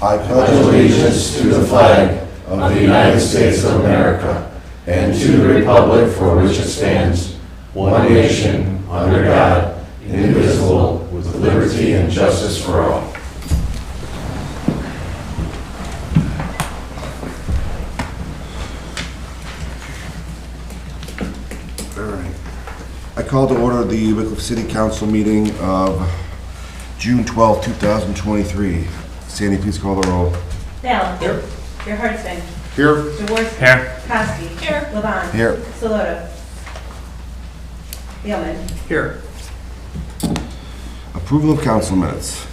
I pledge allegiance to the flag of the United States of America and to the republic for which it stands, one nation, under God, indivisible, with liberty and justice for all. All right. I call to order the Wickliffe City Council meeting of June 12, 2023. Sandy, please call the roll. Dallin. Here. Gerhardsson. Here. Jaworski. Here. Koski. Here. Levon. Here. Salota. Thielman. Here. Approval of council minutes.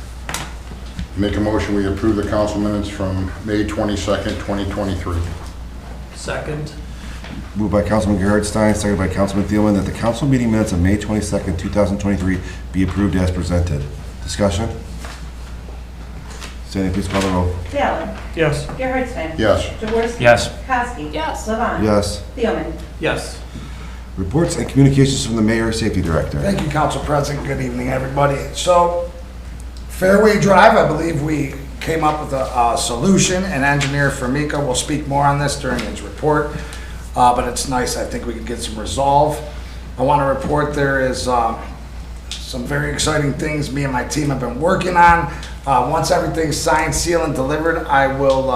Make a motion, we approve the council minutes from May 22nd, 2023. Second. Moved by Councilman Gerhardstein, seconded by Councilman Thielman, that the council meeting minutes of May 22nd, 2023 be approved as presented. Discussion? Sandy, please call the roll. Dallin. Yes. Gerhardsson. Yes. Jaworski. Yes. Koski. Yes. Levon. Yes. Thielman. Yes. Reports and communications from the Mayor, Safety Director. Thank you, Council President. Good evening, everybody. So, Fairway Drive, I believe we came up with a solution, and engineer Formica will speak more on this during his report, but it's nice. I think we can get some resolve. I want to report there is some very exciting things me and my team have been working on. Once everything's signed, sealed, and delivered, I will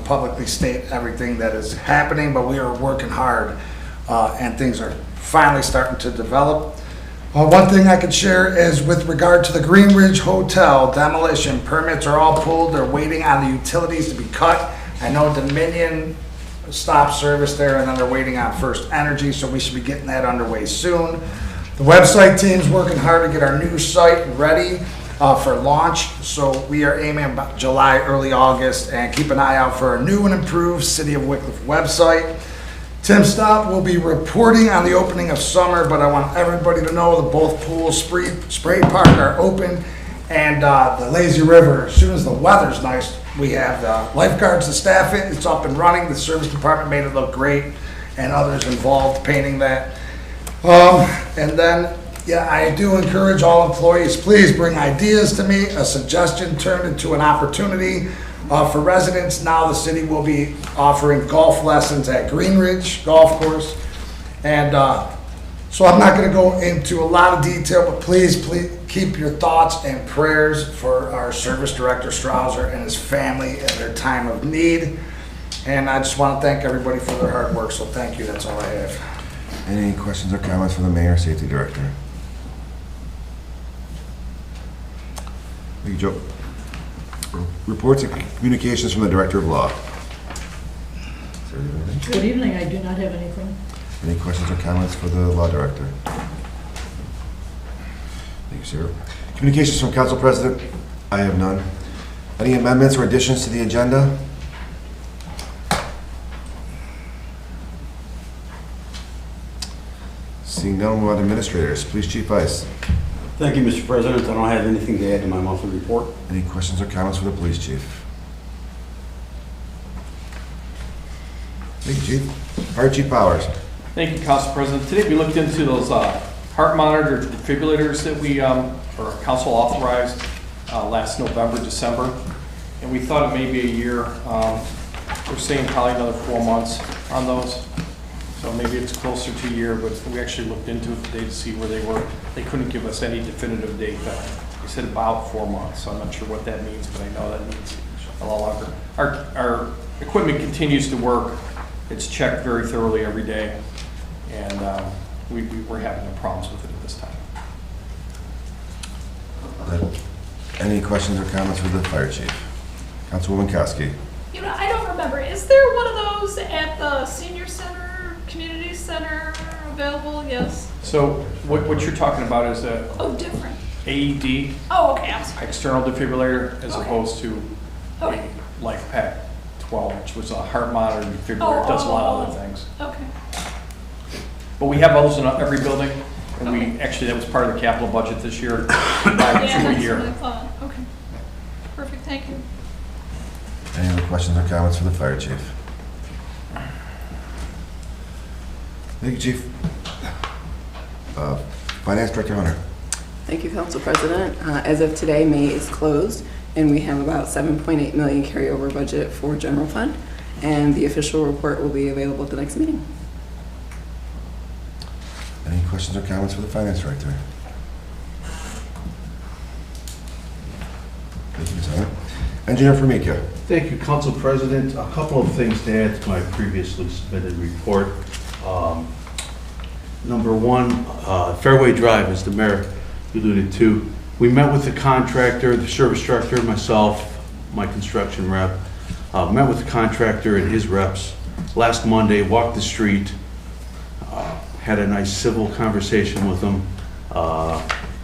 publicly state everything that is happening, but we are working hard. And things are finally starting to develop. One thing I could share is with regard to the Green Ridge Hotel demolition, permits are all pulled. They're waiting on the utilities to be cut. I know Dominion stopped service there, and then they're waiting on First Energy, so we should be getting that underway soon. The website team's working hard to get our new site ready for launch, so we are aiming about July, early August, and keep an eye out for a new and improved City of Wickliffe website. Tim Stott will be reporting on the opening of summer, but I want everybody to know that both pools, Spray Park are open, and the Lazy River, as soon as the weather's nice, we have the lifeguards to staff it. It's up and running. The service department made it look great, and others involved painting that. And then, yeah, I do encourage all employees, please bring ideas to me. A suggestion turned into an opportunity. For residents, now the city will be offering golf lessons at Green Ridge Golf Course. And so I'm not going to go into a lot of detail, but please keep your thoughts and prayers for our service director, Strouser, and his family in their time of need. And I just want to thank everybody for their hard work, so thank you. That's all I have. Any questions or comments from the Mayor, Safety Director? Thank you, Joe. Reports and communications from the Director of Law. Good evening. I do not have anything. Any questions or comments for the Law Director? Thank you, sir. Communications from Council President. I have none. Any amendments or additions to the agenda? Seeing none, we'll move on to administrators. Police Chief Ice. Thank you, Mr. President. I don't have anything to add to my monthly report. Any questions or comments for the Police Chief? Thank you, Chief. Fire Chief Powers. Thank you, Council President. Today we looked into those heart monitor defibrillators that we, or council authorized last November, December, and we thought it may be a year. We're saying probably another 4 months on those. So maybe it's closer to a year, but we actually looked into it today to see where they were. They couldn't give us any definitive date, but they said about 4 months. So I'm not sure what that means, but I know that means a lot longer. Our equipment continues to work. It's checked very thoroughly every day, and we're having no problems with it at this time. Any questions or comments for the Fire Chief? Councilwoman Koski. You know, I don't remember. Is there one of those at the senior center, community center available? Yes. So what you're talking about is a Different. AED, Oh, okay. I'm sorry. external defibrillator, as Okay. opposed to Okay. a LifePak 12, which was a heart monitor defibrillator. It does a lot of other things. Okay. But we have those in every building, and we actually, that was part of the capital budget this year. Buy Yeah, two a that's year. what I thought. Okay. Perfect. Thank you. Any other questions or comments for the Fire Chief? Thank you, Chief. Finance Director Hunter. Thank you, Council President. As of today, May is closed, and we have about 7.8 million carryover budget for general fund, and the official report will be available at the next meeting. Any questions or comments for the finance director? Thank you, Ms. Allen. Engineer Formica. Thank you, Council President. A couple of things to add to my previously submitted report. Number one, Fairway Drive, as the mayor alluded to. We met with the contractor, the service director, myself, my construction rep, met with the contractor and his reps last Monday, walked the street, had a nice civil conversation with them,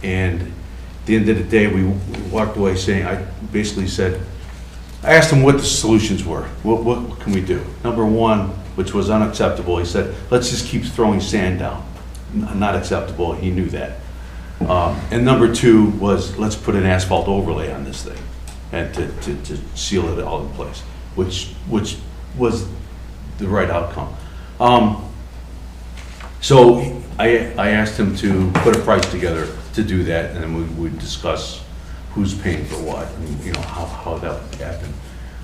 and at the end of the day, we walked away saying, I basically said, I asked him what the solutions were. What can we do? Number one, which was unacceptable, he said, let's just keep throwing sand down. Not acceptable, he knew that. And number two was, let's put an asphalt overlay on this thing and to seal it all in place, which was the right outcome. So I asked him to put a price together to do that, and then we would discuss who's paying for what, and how that would happen.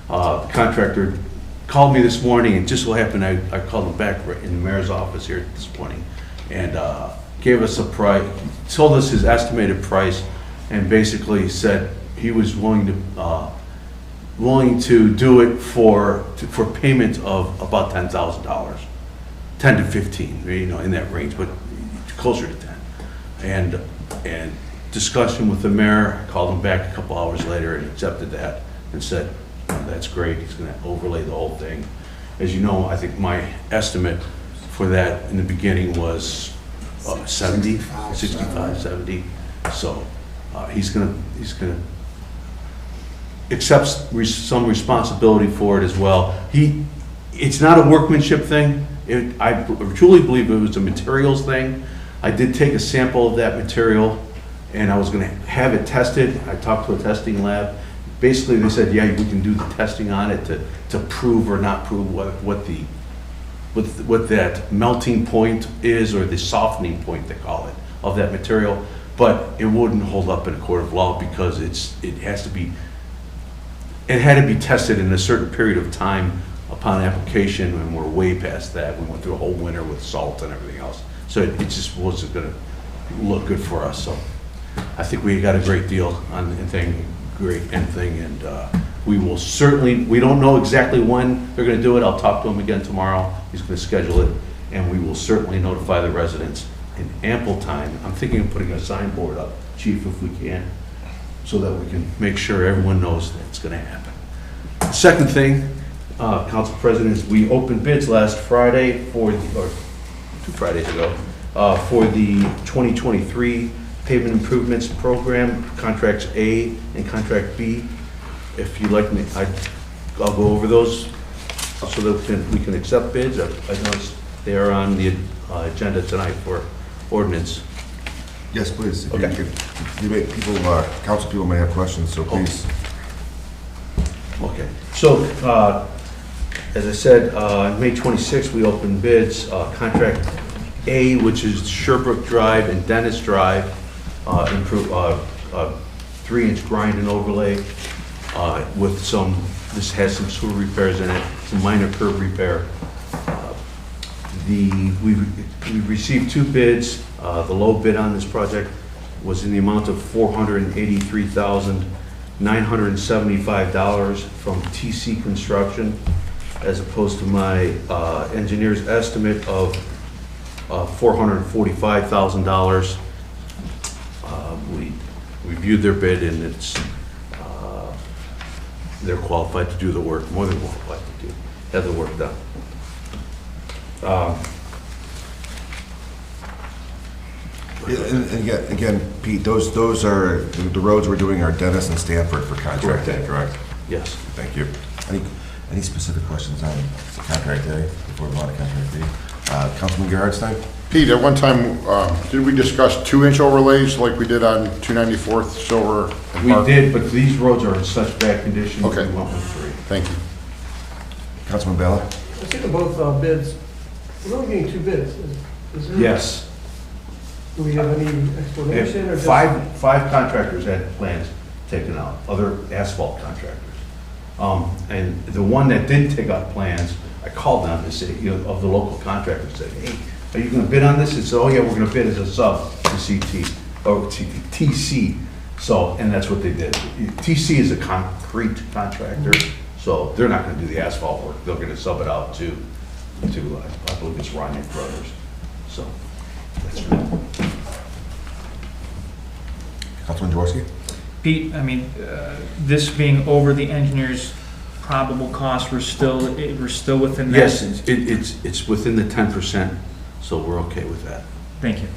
The contractor called me this morning, and just so happened I called him back in the mayor's office here this morning, and gave us a price, told us his estimated price, and basically said he was willing to do it for payment of about $10,000, 10 to 15, in that range, but closer to 10. And discussion with the mayor, I called him back a couple hours later and accepted that and said, that's great, he's gonna overlay the whole thing. As you know, I think my estimate for that in the beginning was 65, 70. So he's gonna accept some responsibility for it as well. It's not a workmanship thing. I truly believe it was a materials thing. I did take a sample of that material, and I was going to have it tested. I talked to a testing lab. Basically, they said, yeah, we can do the testing on it to prove or not prove what that melting point is, or the softening point, they call it, of that material. But it wouldn't hold up in a court of law because it had to be tested in a certain period of time upon application, and we're way past that. We went through a whole winter with salt and everything else. So it just wasn't going to look good for us. So I think we got a great deal on the thing, and we will certainly, we don't know exactly when they're going to do it. I'll talk to him again tomorrow. He's going to schedule it, and we will certainly notify the residents in ample time. I'm thinking of putting a signboard up, Chief, if we can, so that we can make sure everyone knows that it's going to happen. The second thing, Council President, is we opened bids last Friday or 2 Fridays ago, for the 2023 pavement improvements program, contracts A and contract B. If you'd like me, I'll go over those so that we can accept bids. I noticed they are on the agenda tonight for ordinance. Yes, please. If Okay. Council people may have questions, so please. Okay, so as I said, on May 26th, we opened bids. Contract A, which is Sherbrooke Drive and Dennis Drive, improve 3-inch grind and overlay with this has some sewer repairs in it, some minor curb repair. We received 2 bids. The low bid on this project was in the amount of $483,975 from TC Construction, as opposed to my engineer's estimate of $445,000. We reviewed their bid, and they're qualified to do the work, more than qualified to have the work done. And again, Pete, those are, the roads we're doing are Dennis and Stanford for contract A, correct? Yes. Thank you. Any specific questions on contract A before we go on to contract B? Councilman Gerhardstein? Pete, at one time, did we discuss 2-inch overlays like we did on 294th, Silver? and We Park? did, but these roads are in such bad condition. Okay. We went with 3. Thank you. Councilman Bella? I think of both bids, we're only getting 2 bids. Is there? Yes. Do we have any explanation or just? Five contractors had plans taken out, other asphalt contractors. And the one that didn't take out plans, I called them and said, of the local contractors, said, hey, are you gonna bid on this? And said, oh yeah, we're gonna bid as a sub to TC. So, and that's what they did. TC is a concrete contractor, so they're not gonna do the asphalt work. They're gonna sub it out to I believe it's Ryan Brothers. So, that's good. Councilman Jaworski? Pete, I mean, this being over the engineer's probable cost, we're still within that? Yes, it's within the 10%, so we're okay with that. Thank you.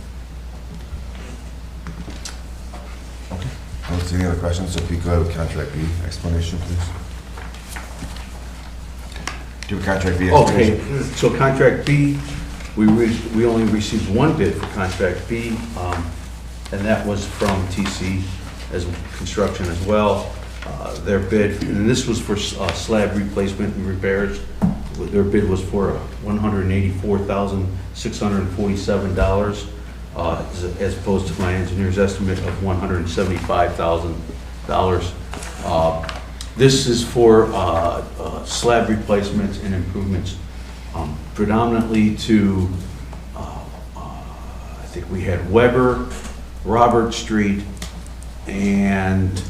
Okay. I don't see any other questions, so if you go ahead with contract B explanation, please. Do a contract B explanation. Okay, so contract B, we only received one bid for contract B, and that was from TC as construction as well. Their bid, and this was for slab replacement and repairs. Their bid was for $184,647, as opposed to my engineer's estimate of $175,000. This is for slab replacements and improvements, predominantly to, I think we had Weber, Robert Street, and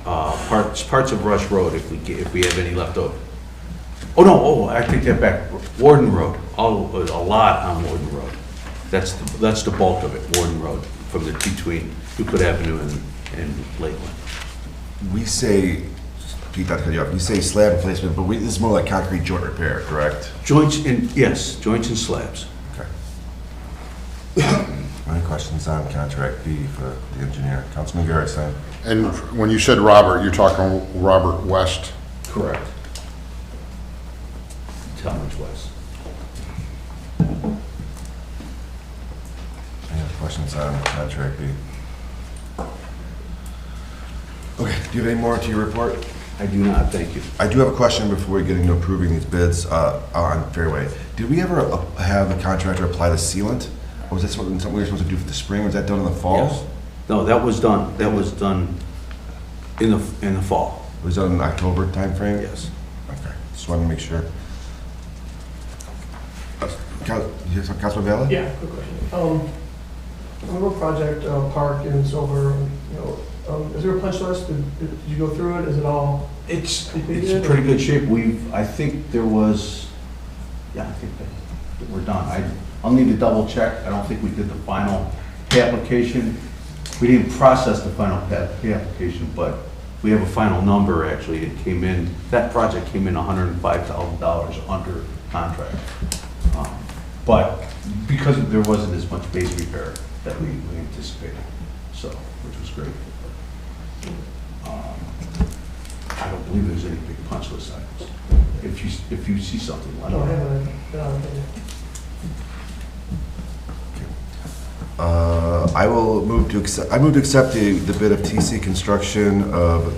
parts of Rush Road, if we have any left over. I take that back. Warden Road, a lot on Warden Road. That's the bulk of it, Warden Road, from between Euclid Avenue and Lakeland. We say, Pete, not to cut you off, you say slab replacement, but this is more like concrete joint repair, correct? Joints and slabs. Okay. Any questions on contract B for the engineer? Councilman Garrison? And when you said Robert, you're talking Robert West? Correct. Talmadge West. Any other questions on contract B? Okay, do you have any more to your report? I do not, thank you. I do have a question before we get into approving these bids on Fairway. Did we ever have a contractor apply the sealant? Or was that something we were supposed to do for the spring? Was that done in the fall? Yes. No, that was done in the fall. It was done in October timeframe? Yes. Okay, just wanted to make sure. Councilman Vella? Yeah, quick question. Little project park in Silver, is there a punch list? Did you go through it? Is it all? It's in pretty good shape. I think there was, I think that we're done. I'll need to double check. I don't think we did the final pay application. We didn't process the final pay application, but we have a final number, actually. It came in, that project came in $105,000 under contract. But because there wasn't as much base repair that we anticipated, so, which was great. I don't believe there's any big punch list items. If you see something, let me No, I know. haven't. I move to accept the bid of TC Construction of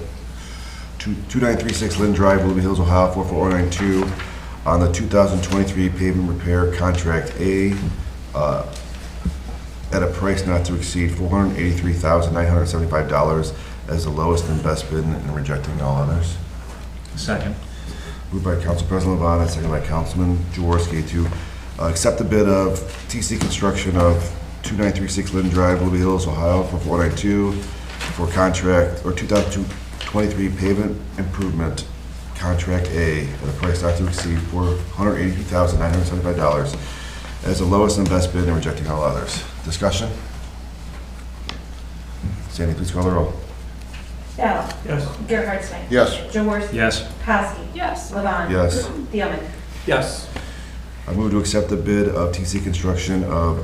2936 Lynn Drive, Willoughby Hills, Ohio, 44092 on the 2023 pavement repair contract A at a price not to exceed $483,975 as the lowest and best bid and rejecting all others. Second. Moved by Council President Levon and second by Councilman Jaworski to accept the bid of TC Construction of 2936 Lynn Drive, Willoughby Hills, Ohio, for 492 for contract or 2023 pavement improvement contract A at a price not to exceed $482,975 as the lowest and best bid and rejecting all others. Discussion? Sandy, please call the roll. Gallo. Yes. Gerhardstein. Yes. Jaworski. Yes. Kowski. Yes. Levon. Yes. Thielman. Yes. I move to accept the bid of TC Construction of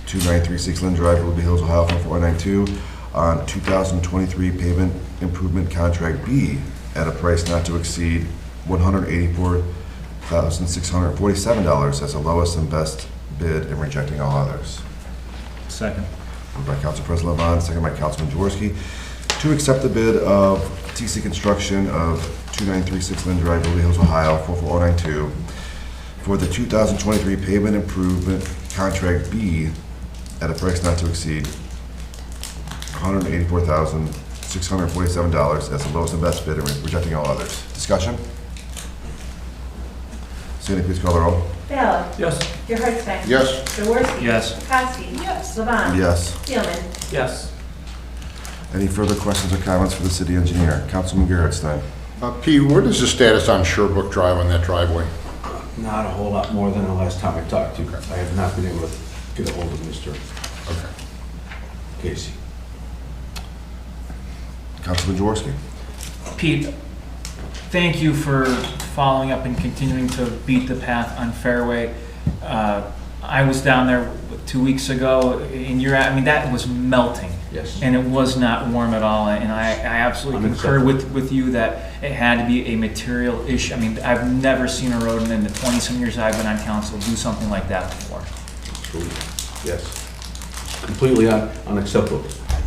2936 Lynn Drive, Willoughby Hills, Ohio, 44092 on 2023 pavement improvement contract B at a price not to exceed $184,647 as the lowest and best bid and rejecting all others. Second. Moved by Council President Levon, second by Councilman Jaworski to accept the bid of TC Construction of 2936 Lynn Drive, Willoughby Hills, Ohio, 44092 for the 2023 pavement improvement contract B at a price not to exceed $184,647 $647 as the lowest and best bid and rejecting all others. Discussion? Sandy, please call the roll. Ballard. Yes. Gerhardsstein. Yes. Jaworski. Yes. Kowski. Yes. Levon. Yes. Seelman. Yes. Any further questions or comments for the city engineer? Councilman Gerhardsstein. Pete, what is the status on Sherbrooke Drive on that driveway? Not a whole lot more than the last time I talked to you. I have not been able to get a hold of Mr. Casey. Councilman Jaworski. Pete, thank you for following up and continuing to beat the path on Fairway. I was down there 2 weeks ago, and that was melting. Yes. And it was not warm at all, and I absolutely concur with you that it had to be a material issue. I mean, I've never seen a road in the 20-some years I've been on council do something like that before. Absolutely. Yes. Completely unacceptable.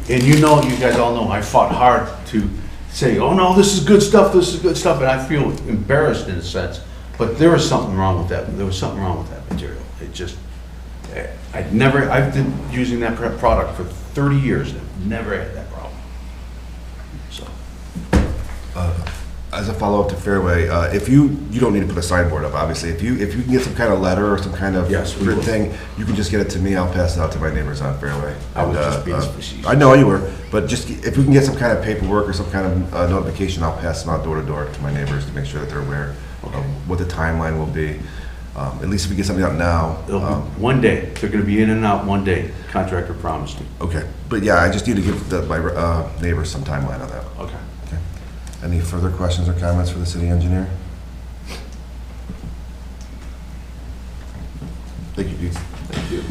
And you guys all know, I fought hard to say, oh no, this is good stuff, and I feel embarrassed in a sense, but there was something wrong with that. There was something wrong with that material. It just, I've been using that product for 30 years and I've never had that problem. So. As a follow-up to Fairway, if you don't need to put a signboard up, obviously. If you can get some kind of letter or some kind of written thing, you can just get it to me. I'll pass it out to my neighbors on Fairway. I was just being facetious. I know you were, but just if we can get some kind of paperwork or some kind of notification, I'll pass them out door to door to my neighbors to make sure that they're aware of what the timeline will be. At least if we get something out now. One day. They're going to be in and out one day. Contractor promised me. Okay, but yeah, I just need to give my neighbors some timeline on that. Okay. Any further questions or comments for the city engineer? Thank you, Pete. Thank you.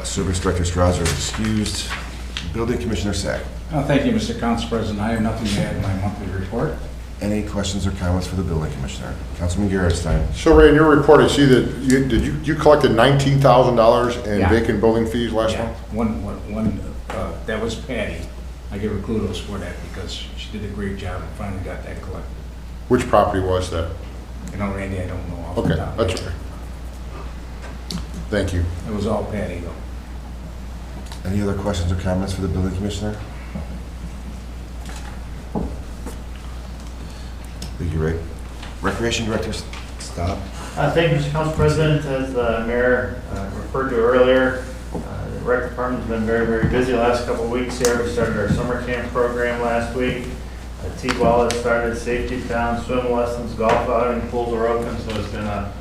Service Director Strauss is excused. Building Commissioner Sack. Thank you, Mr. Council President. I have nothing to add in my monthly report. Any questions or comments for the Building Commissioner? Councilman Gerhardsstein. So Ray, in your report, I see that you collected $19,000 in Yeah. vacant building fees last Yeah, month? that was Patty. I give her kudos for that because she did a great job and finally got that collected. Which property was that? Randy, I don't know off the Okay, top of that's my okay. head. Thank you. It was all Patty though. Any other questions or comments for the Building Commissioner? Thank you, Ray. Recreation Director, stop. Thank you, Mr. Council President. As the mayor referred to earlier, the rec department's been very, very busy the last couple of weeks here. We started our summer camp program last week. T-ball has started, safety town, swim lessons, golf outing, pools are open, so it's been a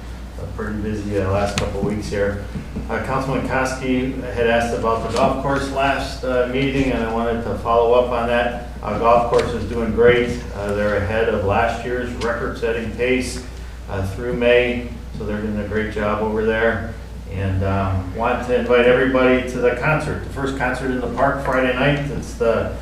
pretty busy last couple of weeks here. Councilman Kowski had asked about the golf course last meeting, and I wanted to follow up on that. Golf course is doing great. They're ahead of last year's record-setting pace through May, so they're doing a great job over there. And want to invite everybody to the concert, the first concert in the park Friday night. It's the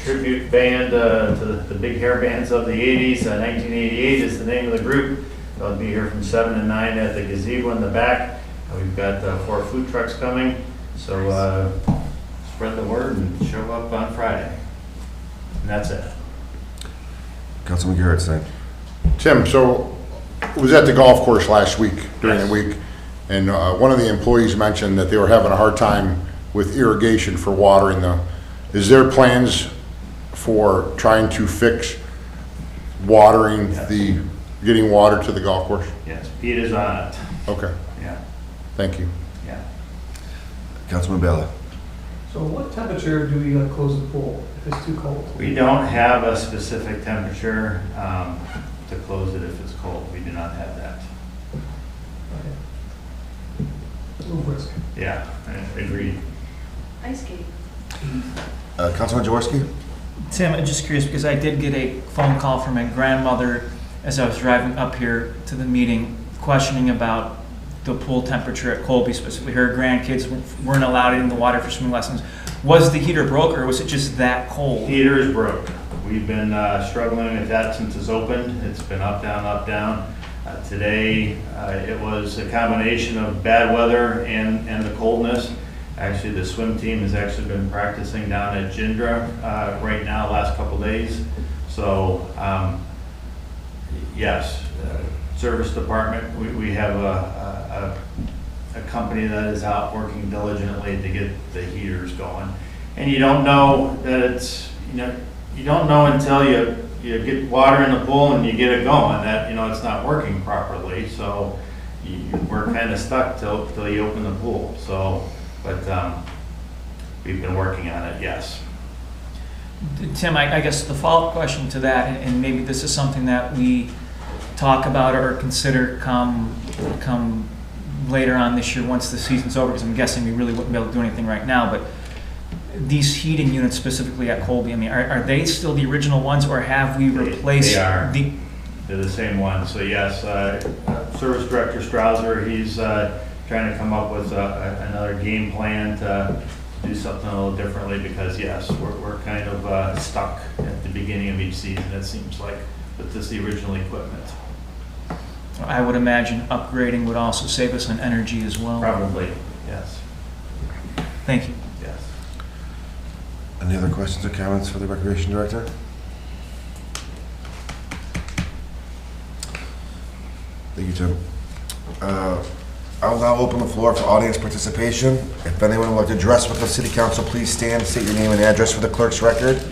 tribute band to the big hair bands of the 80s. 1988 is the name of the group. They'll be here from 7 to 9 at the gazebo in the back. We've got 4 food trucks coming, so spread the word and show up on Friday. And that's it. Councilman Gerhardsstein. Tim, so I was at the golf course last week, during the week, and one of the employees mentioned that they were having a hard time with irrigation for watering the, is there plans for trying to fix watering getting water to the golf course? Yes, Pete is on it. Okay. Yeah. Thank you. Yeah. Councilman Bella. So what temperature do we close the pool if it's too cold? We don't have a specific temperature to close it if it's cold. We do not have that. A little brisk. Yeah, I agree. Ice skate. Councilman Jaworski. Tim, I'm just curious because I did get a phone call from my grandmother as I was driving up here to the meeting questioning about the pool temperature at Colby, specifically her grandkids weren't allowed in the water for swimming lessons. Was the heater broke or was it just that cold? Heater is broke. We've been struggling with that since it's opened. It's been up, down, up, down. Today, it was a combination of bad weather and the coldness. Actually, the swim team has actually been practicing down at Gindra right now, last couple days. So, yes, service department, we have a company that is out working diligently to get the heaters going. And you don't know that it's, you don't know until you get water in the pool and you get it going, that, you know, it's not working properly, so we're kind of stuck till you open the pool, so, but, we've been working on it, yes. Tim, I guess the follow-up question to that, and maybe this is something that we talk about or consider come later on this year once the season's over, because I'm guessing we really wouldn't be able to do anything right now, but these heating units specifically at Colby, I mean, are they still the original ones, or have we replaced? They are. They're the same ones, so yes, Service Director Strouser, he's trying to come up with another game plan to do something a little differently, because yes, we're kind of stuck at the beginning of each season, it seems like, with just the original equipment. I would imagine upgrading would also save us on energy as well. Probably, yes. Thank you. Yes. Any other questions or comments for the Recreation Director? Thank you, Tim. I'll now open the floor for audience participation. If anyone would like to address with the City Council, please stand, state your name and address for the clerk's record.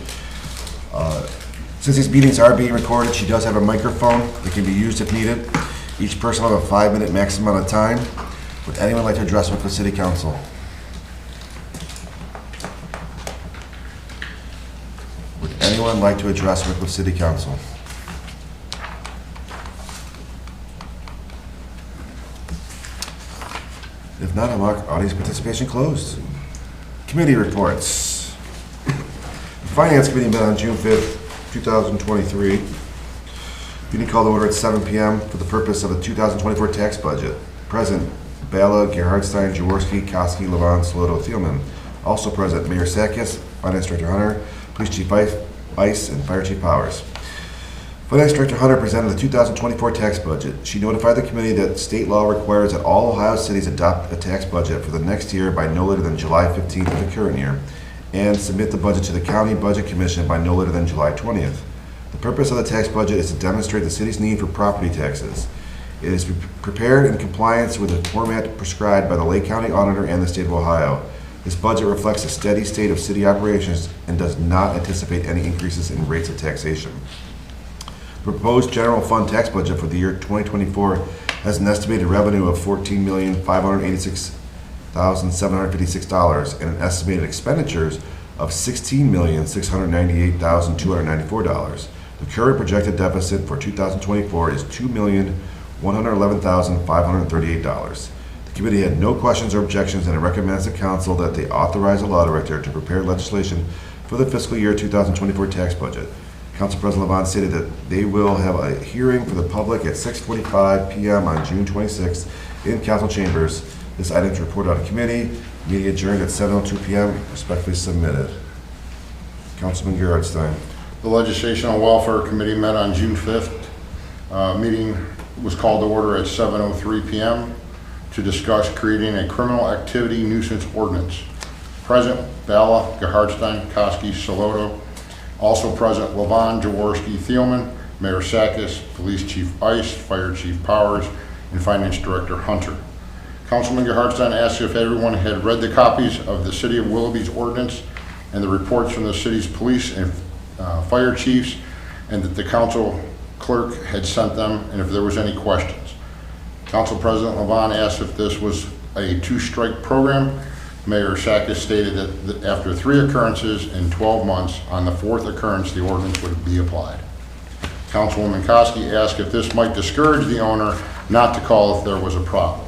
Since these meetings are being recorded, she does have a microphone that can be used if needed. Each person will have a 5-minute maximum amount of time. Would anyone like to address with the City Council? Would anyone like to address with the City Council? If not, I'll mark audience participation closed. Committee reports. The Finance Committee met on June 5th, 2023. Meeting called to order at 7 p.m. for the purpose of the 2024 tax budget. Present, Bala, Gerhardstein, Jaworski, Koski, Levon, Saloto, Thielman. Also present, Mayor Sakis, Finance Director Hunter, Police Chief Ice, and Fire Chief Powers. Finance Director Hunter presented the 2024 tax budget. She notified the committee that state law requires that all Ohio cities adopt a tax budget for the next year by no later than July 15th of the current year, and submit the budget to the County Budget Commission by no later than July 20th. The purpose of the tax budget is to demonstrate the city's need for property taxes. It is prepared in compliance with the format prescribed by the Lake County Auditor and the State of Ohio. This budget reflects a steady state of city operations and does not anticipate any increases in rates of taxation. The proposed general fund tax budget for the year 2024 has an estimated revenue of $14,586,756 and an estimated expenditures of $16,698,294. The current projected deficit for 2024 is $2,111,538. The committee had no questions or objections, and it recommends the council that they authorize the law director to prepare legislation for the fiscal year 2024 tax budget. Council President Levon stated that they will have a hearing for the public at 6:45 p.m. on June 26th in council chambers. This item is reported out of committee. Meeting adjourned at 7:02 p.m. Respectfully submitted. Councilman Gerhardstein. The Legislation and Welfare Committee met on June 5th. Meeting was called to order at 7:03 p.m. to discuss creating a criminal activity nuisance ordinance. Present, Bala, Gerhardstein, Koski, Saloto. Also present, Levon, Jaworski, Thielman, Mayor Sakis, Police Chief Ice, Fire Chief Powers, and Finance Director Hunter. Councilman Gerhardstein asked if everyone had read the copies of the City of Willoughby's ordinance and the reports from the city's police and fire chiefs, and that the council clerk had sent them, and if there was any questions. Council President Levon asked if this was a two-strike program. Mayor Sakis stated that after 3 occurrences in 12 months, on the 4th occurrence, the ordinance would be applied. Councilwoman Koski asked if this might discourage the owner not to call if there was a problem.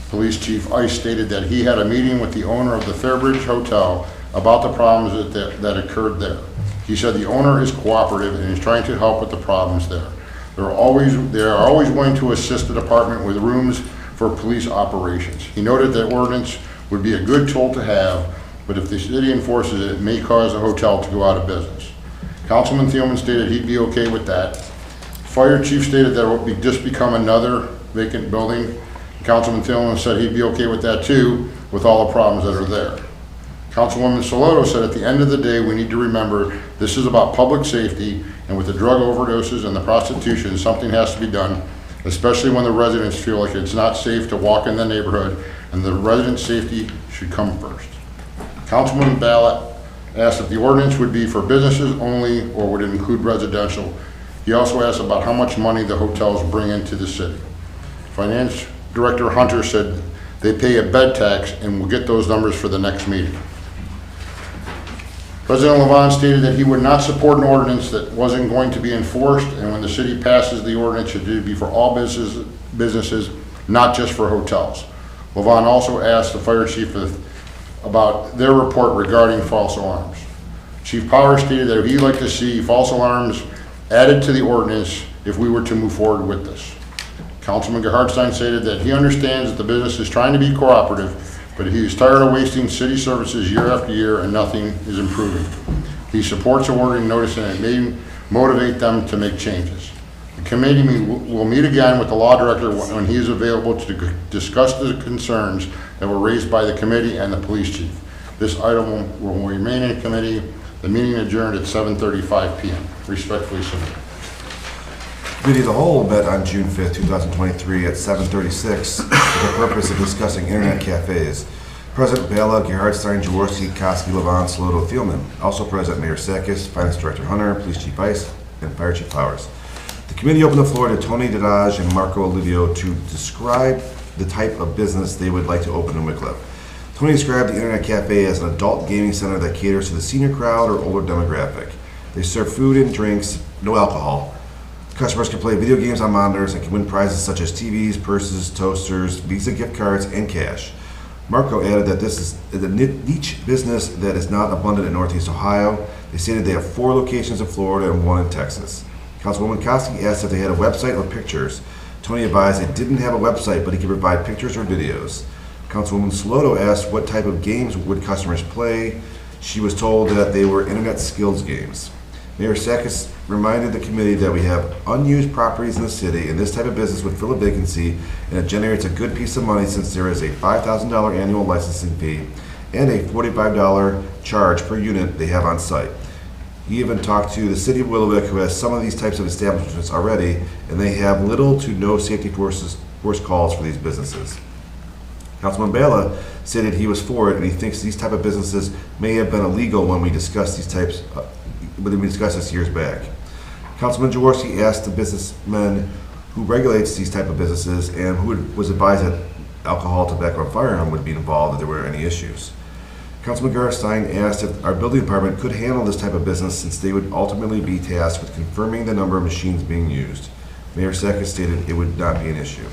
Police Chief Ice stated that he had a meeting with the owner of the Fairbridge Hotel about the problems that occurred there. He said the owner is cooperative and is trying to help with the problems there. They are always willing to assist the department with rooms for police operations. He noted that ordinance would be a good tool to have, but if the city enforces it, it may cause the hotel to go out of business. Councilman Thielman stated he'd be okay with that. Fire Chief stated that it would just become another vacant building. Councilman Thielman said he'd be okay with that too, with all the problems that are there. Councilwoman Saloto said at the end of the day, we need to remember this is about public safety, and with the drug overdoses and the prostitution, something has to be done, especially when the residents feel like it's not safe to walk in the neighborhood, and the resident safety should come first. Councilwoman Ballot asked if the ordinance would be for businesses only or would it include residential. He also asked about how much money the hotels bring into the city. Finance Director Hunter said they pay a bed tax and we'll get those numbers for the next meeting. President Levon stated that he would not support an ordinance that wasn't going to be enforced, and when the city passes the ordinance, it should be for all businesses, not just for hotels. Levon also asked the fire chief about their report regarding false alarms. Chief Powers stated that he'd like to see false alarms added to the ordinance if we were to move forward with this. Councilman Gerhardstein stated that he understands that the business is trying to be cooperative, but he is tired of wasting city services year after year and nothing is improving. He supports awarding notice and it may motivate them to make changes. The committee will meet again with the law director when he is available to discuss the concerns that were raised by the committee and the police chief. This item will remain in committee. The meeting adjourned at 7:35 p.m. Respectfully submitted. Committee of the Whole met on June 5th, 2023 at 7:36 for the purpose of discussing internet cafes. President Bala, Gerhardstein, Jaworski, Koski, Levon, Sloto, Thielman. Also present Mayor Sakis, Finance Director Hunter, Police Chief Ice, and Fire Chief Powers. The committee opened the floor to Tony Dadaj and Marco Olivio to describe the type of business they would like to open in Wickliffe. Tony described the internet cafe as an adult gaming center that caters to the senior crowd or older demographic. They serve food and drinks, no alcohol. Customers can play video games on monitors and can win prizes such as TVs, purses, toasters, Visa gift cards, and cash. Marco added that this is a niche business that is not abundant in Northeast Ohio. They stated they have 4 locations in Florida and 1 in Texas. Councilwoman Koski asked if they had a website or pictures. Tony advised they didn't have a website, but he could provide pictures or videos. Councilwoman Sloto asked what type of games would customers play. She was told that they were internet skills games. Mayor Sakis reminded the committee that we have unused properties in the city and this type of business would fill a vacancy and it generates a good piece of money since there is a $5,000 annual licensing fee and a $45 charge per unit they have on site. He even talked to the city of Wickliffe, who has some of these types of establishments already, and they have little to no safety force calls for these businesses. Councilman Bala stated he was for it and he thinks these type of businesses may have been illegal when we discussed these types when we discussed this years back. Councilman Jaworski asked the businessman who regulates these type of businesses and who was advised that alcohol, tobacco, and firearm would be involved if there were any issues. Councilman Gerhardstein asked if our building department could handle this type of business since they would ultimately be tasked with confirming the number of machines being used. Mayor Sakis stated it would not be an issue.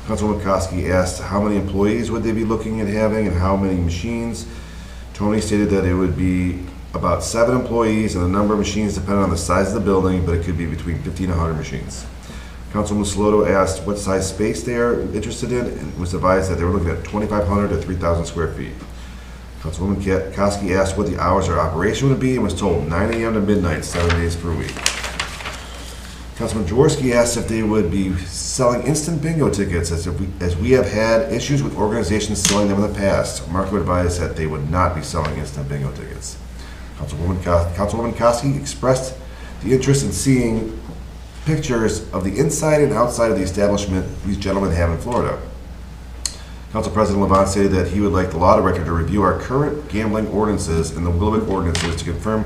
Councilwoman Koski asked how many employees would they be looking at having and how many machines. Tony stated that it would be about 7 employees and the number of machines depended on the size of the building, but it could be between 50 and 100 machines. Councilman Sloto asked what size space they are interested in and was advised that they were looking at 2,500 to 3,000 square feet. Councilwoman Koski asked what the hours of operation would be and was told 9 a.m. to midnight, 7 days per week. Councilman Jaworski asked if they would be selling instant bingo tickets as we have had issues with organizations selling them in the past. Marco advised that they would not be selling instant bingo tickets. Councilwoman Koski expressed the interest in seeing pictures of the inside and outside of the establishment these gentlemen have in Florida. Council President Levon stated that he would like the law director to review our current gambling ordinances and the Wickliffe ordinances to confirm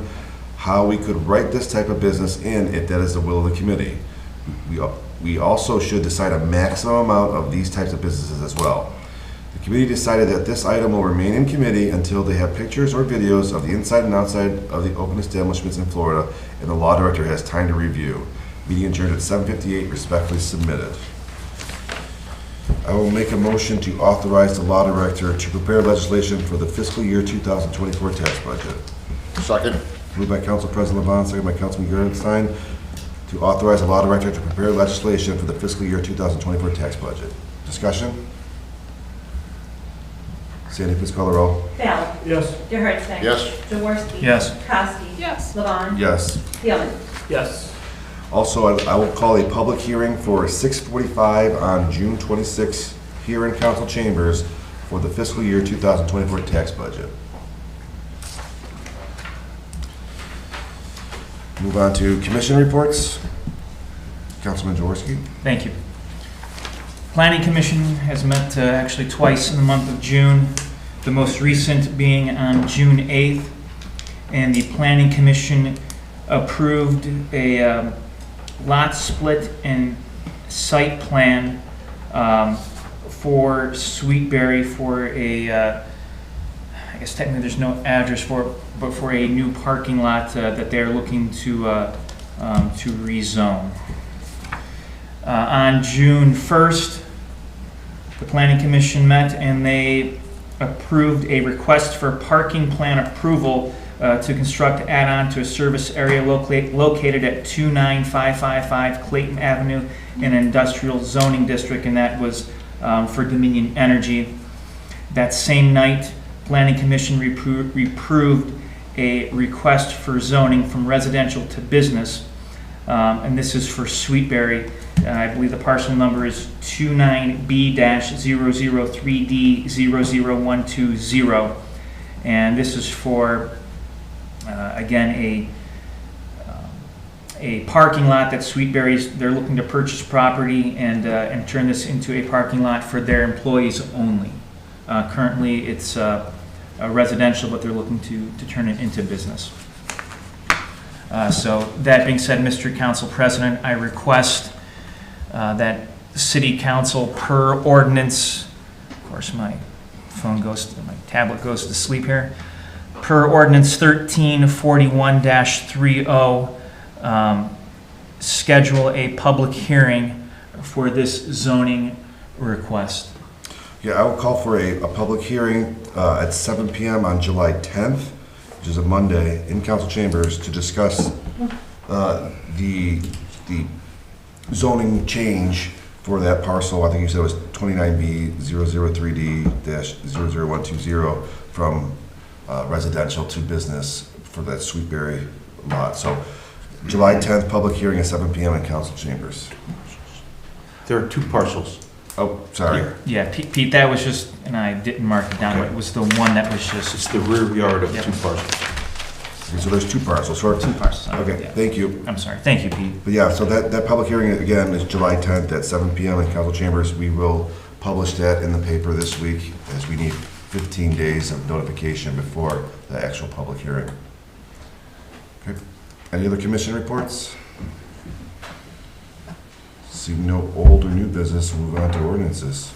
how we could write this type of business in if that is the will of the committee. We also should decide a maximum amount of these types of businesses as well. The committee decided that this item will remain in committee until they have pictures or videos of the inside and outside of the open establishments in Florida and the law director has time to review. Meeting adjourned at 7:58, respectfully submitted. I will make a motion to authorize the law director to prepare legislation for the fiscal year 2024 tax budget. Second. Moved by Council President Levon, second by Councilman Gerhardstein, to authorize the law director to prepare legislation for the fiscal year 2024 tax budget. Discussion? Sandy, please call the roll. Ballard. Yes. Gerhardstein. Yes. Jaworski. Yes. Koski. Yes. Levon. Yes. Thielman. Yes. Also, I will call a public hearing for 6:45 on June 26th here in council chambers for the fiscal year 2024 tax budget. Move on to commission reports. Councilman Jaworski. Thank you. Planning Commission has met actually twice in the month of June, the most recent being on June 8th. and the Planning Commission approved a lot split and site plan for Sweetberry for a, I guess technically there's no address for it, but for a new parking lot that they're looking to rezone. On June 1st, the Planning Commission met and they approved a request for parking plan approval to construct add-on to a service area located at 29555 Clayton Avenue in an industrial zoning district, and that was for Dominion Energy. That same night, Planning Commission reproved a request for zoning from residential to business, and this is for Sweetberry. I believe the parcel number is 29B-003D00120, and this is for, again, a parking lot that Sweetberry's, they're looking to purchase property and turn this into a parking lot for their employees only. Currently, it's residential, but they're looking to turn it into business. So that being said, Mr. Council President, I request that City Council, per ordinance, of course my tablet goes to sleep here, per ordinance 1341-30, schedule a public hearing for this zoning request. Yeah, I will call for a public hearing at 7 p.m. on July 10th, which is a Monday, in council chambers to discuss the zoning change for that parcel. I think you said it was 29B-003D-00120 from residential to business for that Sweetberry lot. So July 10th, public hearing at 7 p.m. in council chambers. There are two parcels. Oh, sorry. Yeah, Pete, that was just, and I didn't mark it down, but it was the one that was just. It's the rear yard of Yep. two parcels. Okay, so there's two parcels. So Two parcels. Okay, Yeah. thank you. I'm sorry. Thank you, Pete. But yeah, so that public hearing again is July 10th at 7 p.m. in council chambers. We will publish that in the paper this week as we need 15 days of notification before the actual public hearing. Okay. Any other commission reports? Seeing no old or new business, we'll move on to ordinances.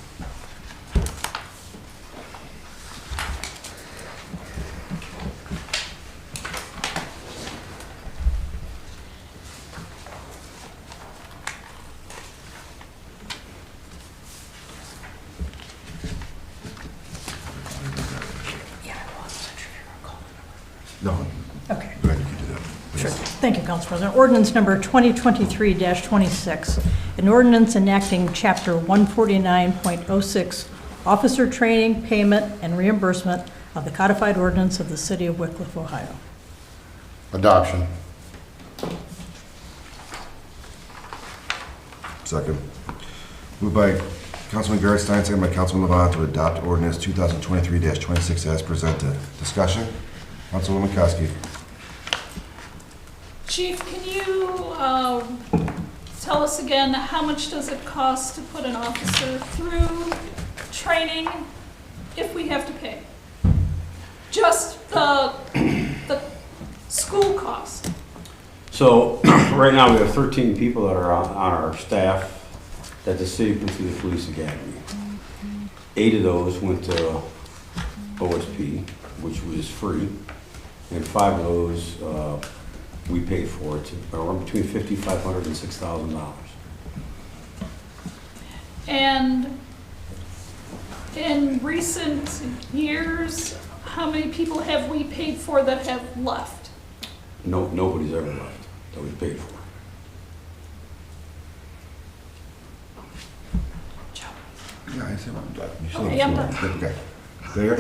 No. Okay. Go ahead, you can do that. Sure. Thank you, Council President. Ordinance number 2023-26, an ordinance enacting Chapter 149.06, Officer Training, Payment, and Reimbursement of the Codified Ordinance of the City of Wickliffe, Ohio. Adoption. Second. Moved by Councilman Gerstein, second by Councilman Levant to adopt ordinance 2023-26 as presented. Discussion? Councilwoman McCoskey. Chief, can you tell us again, how much does it cost to put an officer through training if we have to pay? Just the school cost. So, right now, we have 13 people that are on our staff that the city put through the police academy. 8 of those went to OSP, which was free, and 5 of those we paid for. It's around between $5,500 and $6,000. And in recent years, how many people have we paid for that have left? No, nobody's ever left that we paid for. Yeah, I see. Okay, I'm done. Okay. There?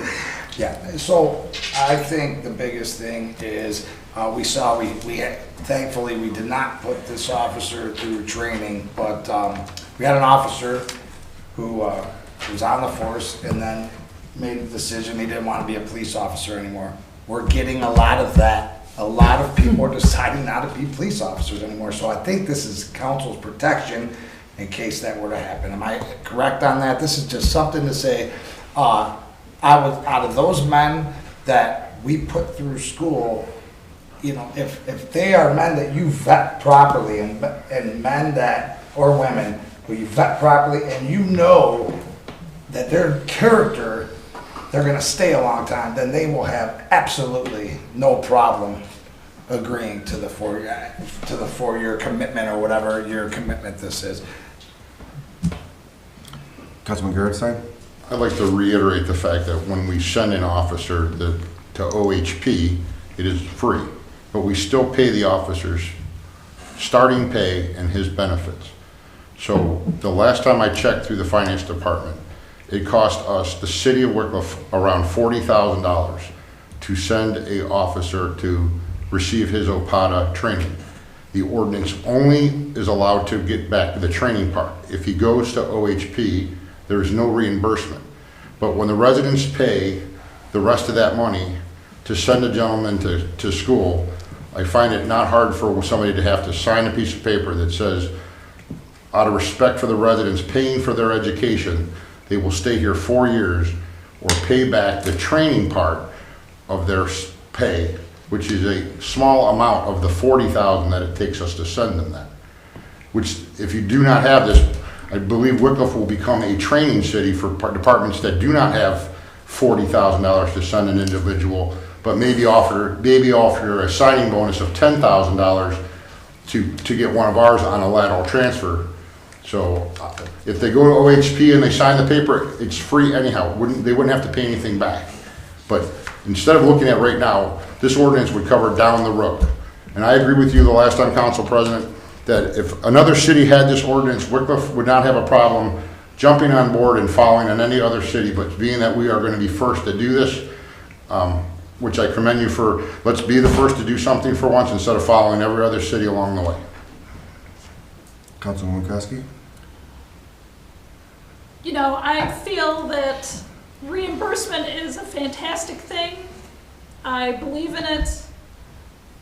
Yeah, so I think the biggest thing is, thankfully, we did not put this officer through training, but we had an officer who was on the force and then made the decision he didn't want to be a police officer anymore. We're getting a lot of that. A lot of people are deciding not to be police officers anymore, so I think this is council's protection in case that were to happen. Am I correct on that? This is just something to say, out of those men that we put through school, you know, if they are men that you vet properly and men that, or women, who you vet properly and you know that their character, they're gonna stay a long time, then they will have absolutely no problem agreeing to the 4-year commitment or whatever your commitment this is. Councilman Gerstein? I'd like to reiterate the fact that when we send an officer to OHP, it is free, but we still pay the officers starting pay and his benefits. So the last time I checked through the finance department, it cost us, the city of Wickliffe, around $40,000 to send a officer to receive his OPATA training. The ordinance only is allowed to get back to the training part. If he goes to OHP, there is no reimbursement. But when the residents pay the rest of that money to send a gentleman to school, I find it not hard for somebody to have to sign a piece of paper that says, out of respect for the residents paying for their education, they will stay here 4 years or pay back the training part of their pay, which is a small amount of the $40,000 that it takes us to send them that. Which, if you do not have this, I believe Wickliffe will become a training city for departments that do not have $40,000 to send an individual, but maybe offer a signing bonus of $10,000 to get one of ours on a lateral transfer. So if they go to OHP and they sign the paper, it's free anyhow. They wouldn't have to pay anything back. But instead of looking at right now, this ordinance would cover down the road. And I agree with you the last time, Council President, that if another city had this ordinance, Wickliffe would not have a problem jumping on board and following in any other city. But being that we are going to be first to do this, which I commend you for, let's be the first to do something for once instead of following every other city along the way. Councilman Winckowski? You know, I feel that reimbursement is a fantastic thing. I believe in it.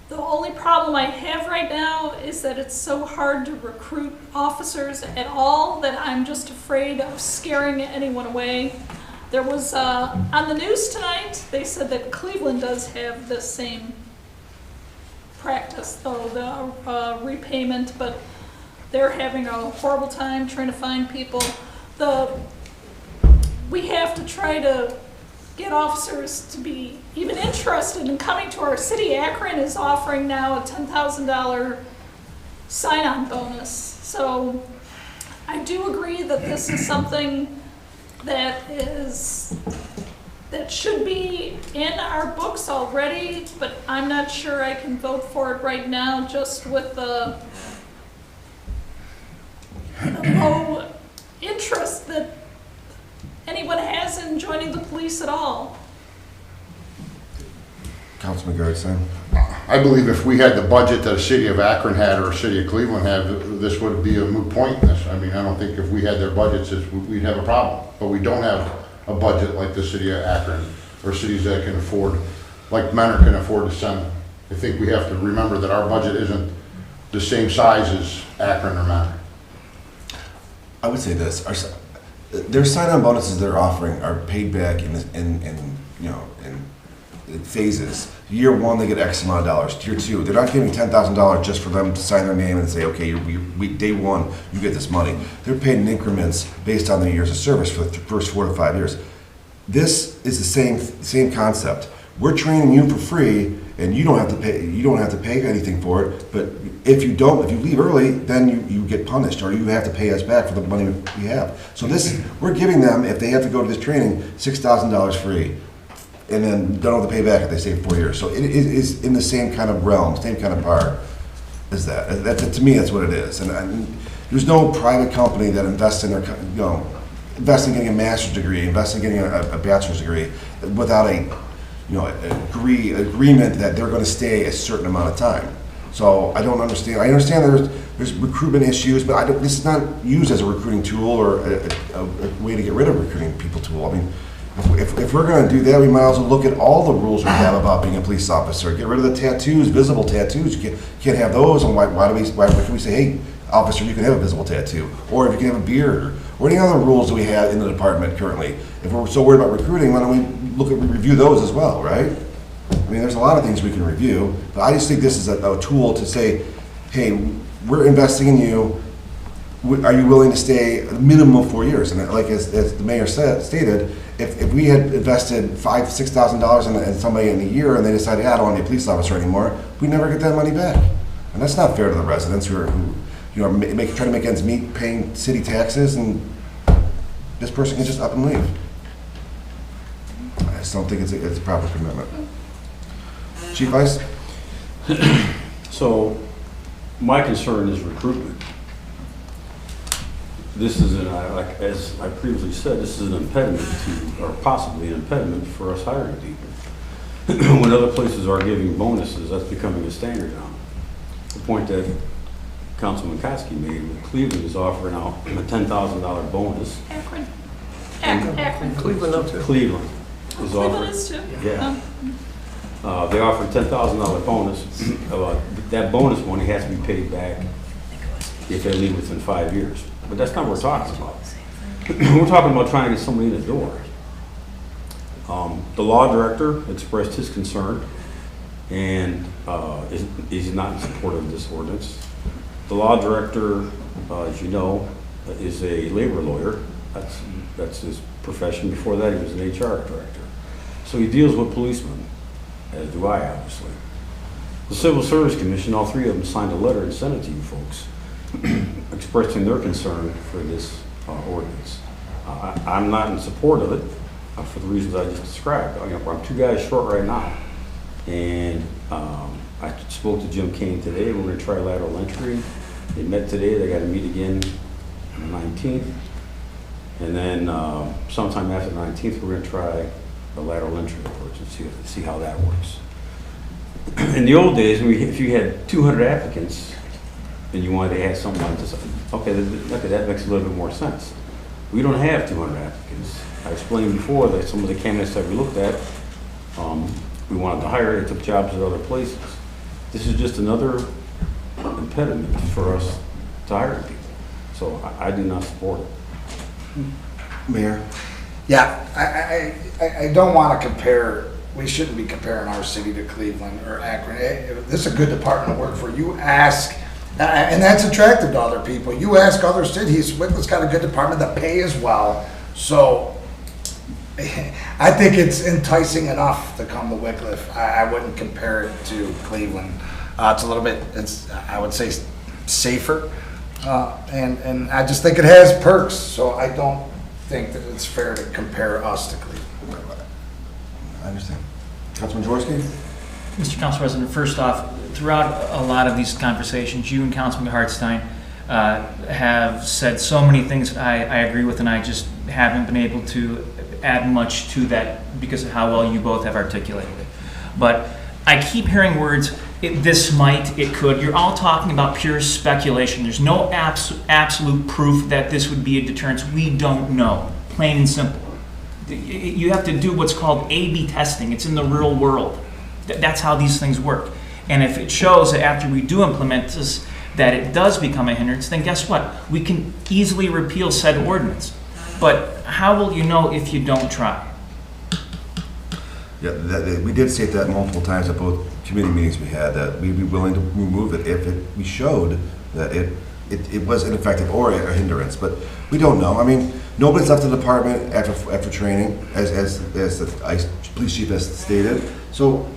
The only problem I have right now is that it's so hard to recruit officers at all that I'm just afraid of scaring anyone away. There was, on the news tonight, they said that Cleveland does have the same practice, though, the repayment, but they're having a horrible time trying to find people. We have to try to get officers to be even interested in coming to our city. Akron is offering now a $10,000 sign-on bonus. So I do agree that this is something that should be in our books already, but I'm not sure I can vote for it right now just with the low interest that anyone has in joining the police at all. Councilman Gerstein? I believe if we had the budget that a city of Akron had or a city of Cleveland had, this would be a moot point in this. I mean, I don't think if we had their budgets, we'd have a problem. But we don't have a budget like the city of Akron or cities that can afford, like Mentor can afford to send them. I think we have to remember that our budget isn't the same size as Akron or Mentor. I would say this, their sign-on bonuses they're offering are paid back in phases. Year one, they get X amount of dollars. Year two, they're not giving $10,000 just for them to sign their name and say, okay, day one, you get this money. They're paid in increments based on their years of service for the first 4 to 5 years. This is the same concept. We're training you for free, and you don't have to pay. You don't have to pay anything for it. But if you leave early, then you get punished, or you have to pay us back for the money we have. So we're giving them, if they have to go to this training, $6,000 free, and then don't have to pay back if they stay 4 years. So it is in the same kind of realm, same kind of part as that. That to me, that's what it is. And there's no private company that invests in invest in getting a master's degree, invest in getting a bachelor's degree without agreement that they're going to stay a certain amount of time. So I don't understand. I understand there's recruitment issues, but this is not used as a recruiting tool or a way to get rid of recruiting people tool. I mean, if we're going to do that, we might as well look at all the rules we have about being a police officer. Get rid of the tattoos, visible tattoos. You can't have those. And why can we say, hey, officer, you can have a visible tattoo, or if you can have a beard, or any other rules that we have in the department currently? If we're so worried about recruiting, why don't we review those as well, right? I mean, there's a lot of things we can review, but I just think this is a tool to say, hey, we're investing in you. Are you willing to stay a minimum of 4 years? And like as the mayor stated, if we had invested $5,000-6,000 in somebody in a year and they decided, I don't want to be a police officer anymore, we never get that money back. And that's not fair to the residents who are trying to make ends meet, paying city taxes, and this person can just up and leave. I just don't think it's a proper commitment. Chief Vice? So, my concern is recruitment. This is, like as I previously said, this is an impediment to, or possibly an impediment for us hiring people. When other places are giving bonuses, that's becoming a standard now. The point that Councilman Koski made, Cleveland is offering out a $10,000 bonus. Akron. Akron. Cleveland up to. Cleveland is offering. Cleveland is too. Yeah. They offer a $10,000 bonus. That bonus money has to be paid back if they leave within 5 years. But that's not what we're talking about. We're talking about trying to get somebody in the door. The law director expressed his concern and is not in support of this ordinance. The law director, as you know, is a labor lawyer. That's his profession. Before that, he was an HR director. So he deals with policemen, as do I, obviously. The Civil Service Commission, all three of them signed a letter and sent it to you folks, expressing their concern for this ordinance. I'm not in support of it for the reasons I just described. I'm 2 guys short right now. And I spoke to Jim Kane today. We're going to try lateral entry. They met today. They got to meet again on the 19th. And then sometime after the 19th, we're going to try the lateral entry approach and see how that works. In the old days, if you had 200 applicants and you wanted to add something like this, okay, that makes a little bit more sense. We don't have 200 applicants. I explained before that some of the candidates that we looked at, we wanted to hire, they took jobs at other places. This is just another impediment for us to hire people. So I do not support it. Mayor? Yeah, I don't want to compare, we shouldn't be comparing our city to Cleveland or Akron. This is a good department to work for. You ask, and that's attractive to other people. You ask other cities, Wickliffe's got a good department that pay as well. So I think it's enticing enough to come to Wickliffe. I wouldn't compare it to Cleveland. It's a little bit, I would say, safer. And I just think it has perks. So I don't think that it's fair to compare us to Cleveland. I understand. Councilman Jaworski? Mr. Council President, first off, throughout a lot of these conversations, you and Councilman Hartstein have said so many things that I agree with, and I just haven't been able to add much to that because of how well you both have articulated it. But I keep hearing words, this might, it could. You're all talking about pure speculation. There's no absolute proof that this would be a deterrence. We don't know, plain and simple. You have to do what's called A/B testing. It's in the real world. That's how these things work. And if it shows that after we do implement this, that it does become a hindrance, then guess what? We can easily repeal said ordinance. But how will you know if you don't try? Yeah, we did state that multiple times at both committee meetings we had, that we'd be willing to remove it if we showed that it was ineffective or a hindrance, but we don't know. I mean, nobody's left the department after training, as the police chief has stated. So,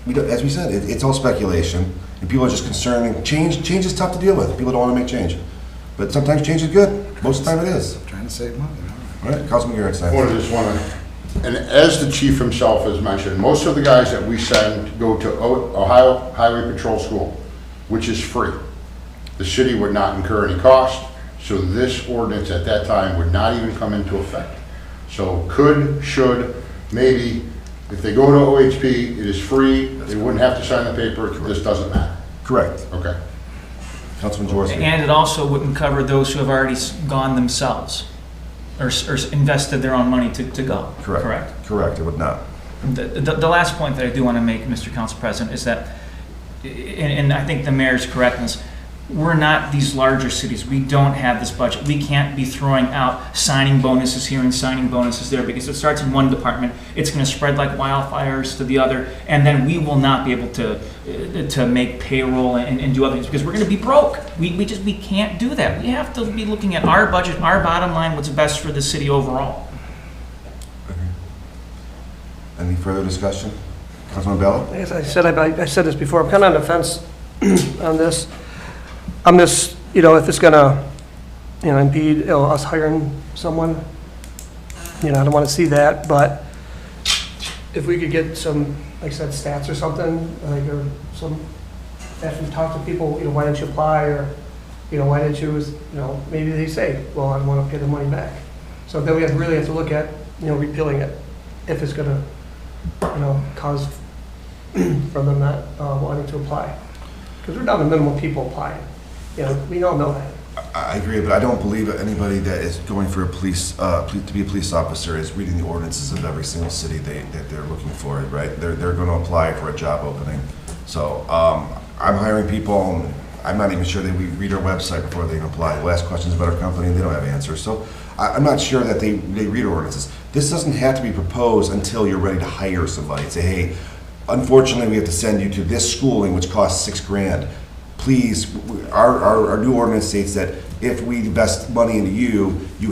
as we said, it's all speculation, and people are just concerned. Change is tough to deal with. People don't want to make change, but sometimes change is good. Most of the time, it is. Trying to save money. All right, Councilman Garrett's time. And as the chief himself has mentioned, most of the guys that we send go to Ohio Highway Patrol School, which is free. The city would not incur any cost, so this ordinance at that time would not even come into effect. So could, should, maybe, if they go to OHP, it is free, they wouldn't have to sign the paper, this doesn't matter. Correct. Okay. Councilman Jaworski. And it also wouldn't cover those who have already gone themselves or invested their own money to go. Correct. Correct, it would not. The last point that I do want to make, Mr. Council President, is that, and I think the mayor's correct in this, we're not these larger cities. We don't have this budget. We can't be throwing out signing bonuses here and signing bonuses there, because it starts in one department, it's going to spread like wildfires to the other, and then we will not be able to make payroll and do other things, because we're going to be broke. We can't do that. We have to be looking at our budget, our bottom line, what's best for the city overall. Any further discussion? Councilman Bello? As I said, I said this before, I'm kind of on the fence on this. I'm just, if it's gonna, impede, us hiring someone, I don't want to see that, but if we could get some, like I said, stats or something, like, or some, after we talk to people, why didn't you apply, or, why didn't you, maybe they say, well, I want to pay the money back. So then we really have to look at, repealing it, if it's gonna, cause for them not wanting to apply. Because we're down to minimum people applying. We all know that. I agree, but I don't believe that anybody that is going for a to be a police officer is reading the ordinances of every single city that they're looking for, right? They're going to apply for a job opening. So I'm hiring people, and I'm not even sure they read our website before they apply. They'll ask questions about our company, and they don't have answers. So I'm not sure that they read our ordinances. This doesn't have to be proposed until you're ready to hire somebody. Say, hey, unfortunately, we have to send you to this schooling, which costs $6,000. Please, our new ordinance states that if we invest money into you, we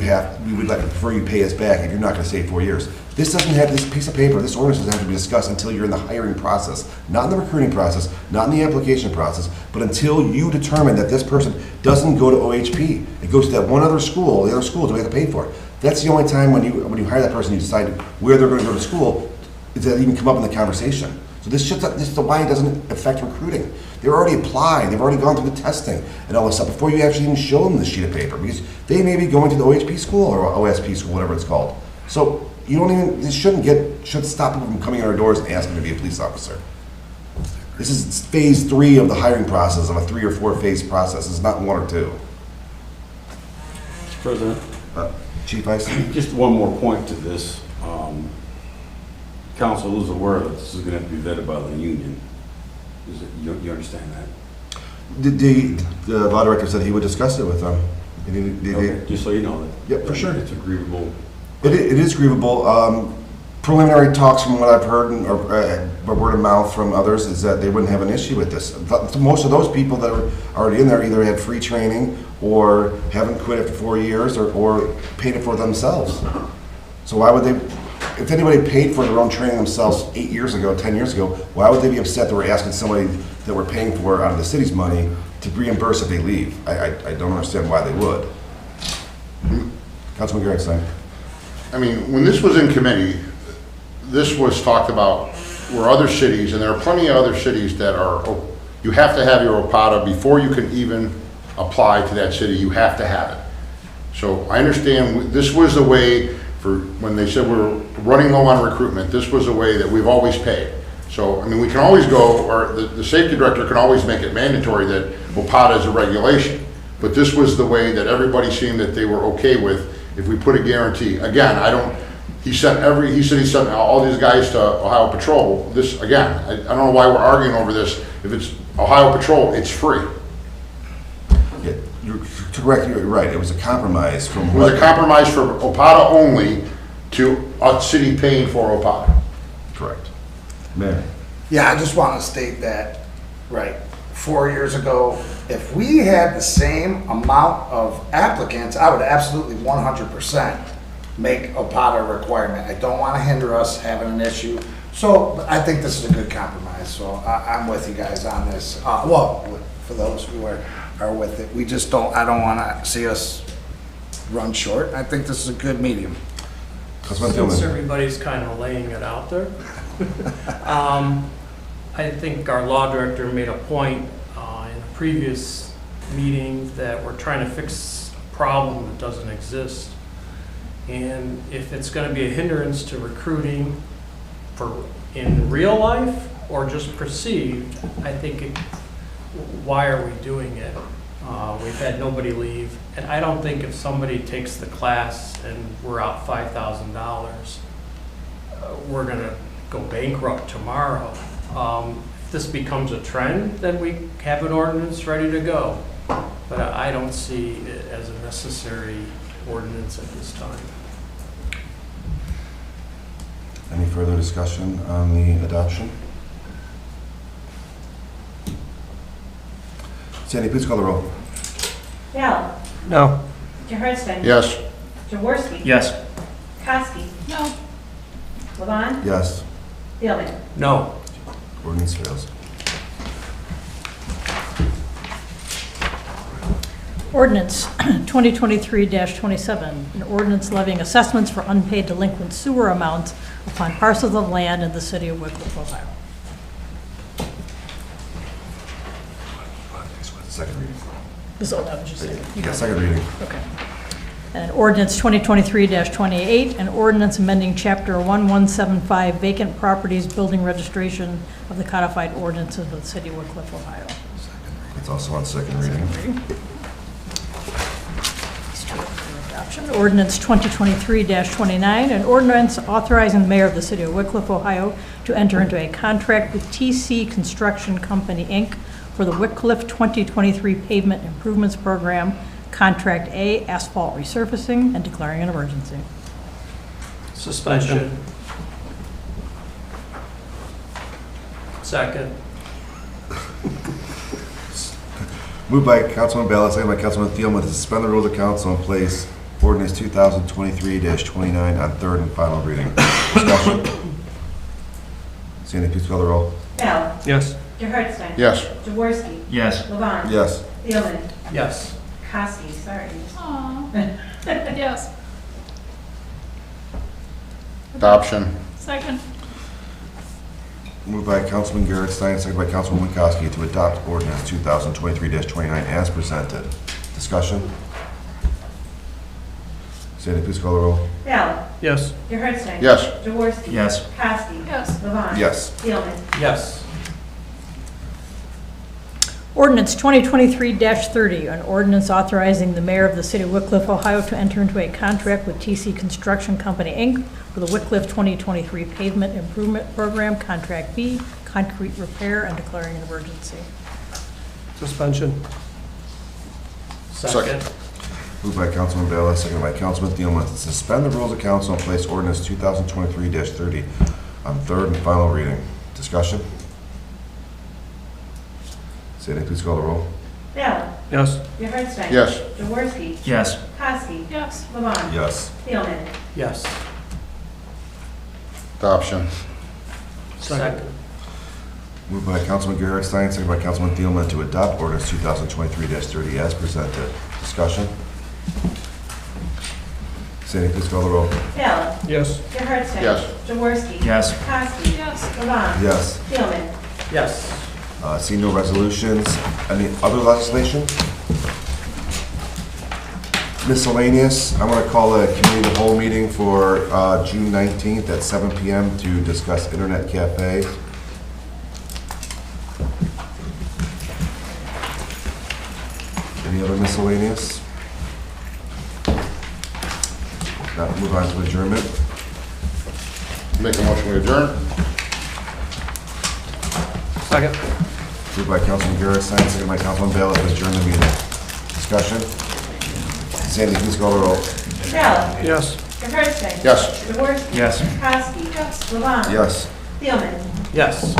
would prefer you pay us back if you're not going to stay 4 years. This doesn't have, this piece of paper, this ordinance doesn't have to be discussed until you're in the hiring process, not in the recruiting process, not in the application process, but until you determine that this person doesn't go to OHP. It goes to that one other school, the other schools we have to pay for it. That's the only time when you hire that person, you decide where they're going to go to school, does that even come up in the conversation. So this is why it doesn't affect recruiting. They're already applied, they've already gone through the testing and all this stuff before you actually even show them the sheet of paper, because they may be going to the OHP school or OSP school, whatever it's called. So this should stop people from coming in our doors and asking to be a police officer. This is phase 3 of the hiring process, of a 3 or 4 phase process. It's not 1 or 2. Mr. President? Chief Ice? Just one more point to this. Council is aware that this is going to have to be vetted by the union. You understand that? The law director said he would discuss it with them. Okay, just so you know that. Yep, for sure. It's agreeable. It is grievable. Preliminary talks from what I've heard, or word of mouth from others, is that they wouldn't have an issue with this. Most of those people that are already in there either had free training or haven't quit after 4 years or paid it for themselves. So why would they, if anybody paid for their own training themselves 8 years ago, 10 years ago, why would they be upset that we're asking somebody that we're paying for out of the city's money to reimburse if they leave? I don't understand why they would. Councilman Gregson. I mean, when this was in committee, this was talked about where other cities, and there are plenty of other cities that are, you have to have your OPATA before you can even apply to that city, you have to have it. So I understand this was the way for, when they said we're running low on recruitment, this was a way that we've always paid. So, I mean, we can always go, or the safety director can always make it mandatory that OPATA is a regulation. But this was the way that everybody seemed that they were okay with if we put a guarantee. Again, he sent all these guys to Ohio Patrol. This, again, I don't know why we're arguing over this. If it's Ohio Patrol, it's free. Yeah, you're correct, you're right. It was a compromise from It was a compromise for OPATA only to a city paying for OPATA. Correct. Mayor. Yeah, I just want to state that, right, 4 years ago, if we had the same amount of applicants, I would absolutely 100% make OPATA a requirement. I don't want to hinder us having an issue. So I think this is a good compromise. So I'm with you guys on this. Well, for those who are with it, we just don't, I don't want to see us run short. I think this is a good medium. Since everybody's kind of laying it out there, I think our law director made a point in a previous meeting that we're trying to fix a problem that doesn't exist. And if it's going to be a hindrance to recruiting in real life or just perceived, I think why are we doing it? We've had nobody leave, and I don't think if somebody takes the class and we're out $5,000, we're going to go bankrupt tomorrow. If this becomes a trend, then we have an ordinance ready to go. but I don't see it as a necessary ordinance at this time. Any further discussion on the adoption? Sandy, please call the roll. Gallo. No. Jaharstein. Yes. Jaworski. Yes. Kowski. No. Levon. Yes. Thielman. No. Ordinance fails. Ordinance 2023-27, an ordinance levying assessments for unpaid delinquent sewer amounts upon parcels of land in the city of Wickliffe, Ohio. Second reading. So that was just it. Yeah, second reading. Okay. And ordinance 2023-28, an ordinance amending Chapter 1175 vacant properties, building registration of the codified ordinances of the city of Wickliffe, Ohio. It's also on second reading. Adoption. Ordinance 2023-29, an ordinance authorizing the mayor of the city of Wickliffe, Ohio to enter into a contract with TC Construction Company, Inc. for the Wickliffe 2023 Pavement Improvements Program, Contract A, asphalt resurfacing, and declaring an emergency. Suspension. Second. Moved by Councilman Ballas, second by Councilman Thielman to suspend the rules of council and place ordinance 2023-29 on third and final reading. Discussion. Sandy, please call the roll. Gallo. Yes. Jaharstein. Yes. Jaworski. Yes. Levon. Yes. Thielman. Yes. Kowski, sorry. Aw. Yes. Adoption. Second. Moved by Councilman Garrett Stein, second by Councilman Winkowski to adopt ordinance 2023-29 as presented. Discussion. Sandy, please call the roll. Gallo. Yes. Jaharstein. Yes. Jaworski. Yes. Kowski. Yes. Levon. Yes. Thielman. Yes. Ordinance 2023-30, an ordinance authorizing the mayor of the city of Wickliffe, Ohio to enter into a contract with TC Construction Company, Inc. for the Wickliffe 2023 Pavement Improvement Program, Contract B, concrete repair, and declaring an emergency. Suspension. Second. Moved by Councilman Ballas, second by Councilman Thielman to suspend the rules of council and place ordinance 2023-30 on third and final reading. Discussion. Sandy, please call the roll. Gallo. Yes. Jaharstein. Yes. Jaworski. Yes. Kowski. Yes. Levon. Yes. Thielman. Yes. Adoption. Second. Moved by Councilman Garrett Stein, second by Councilman Thielman to adopt ordinance 2023-30 as presented. Discussion. Sandy, please call the roll. Gallo. Yes. Jaharstein. Yes. Jaworski. Yes. Kowski. Yes. Levon. Yes. Thielman. Yes. See no resolutions. Any other legislation? Miscellaneous. I'm going to call a committee of the whole meeting for June 19th at 7 p.m. to discuss Internet Cafe. Any other miscellaneous? Now move on to adjournment. Make a motion to adjourn? Second. Moved by Councilman Garrett, second by Councilman Ballas to adjourn the meeting. Discussion? Sandy, please call the roll. Gallo. Yes. Jaharstein. Yes. Jaworski. Yes. Kowski. Yes. Levon. Yes. Thielman. Yes.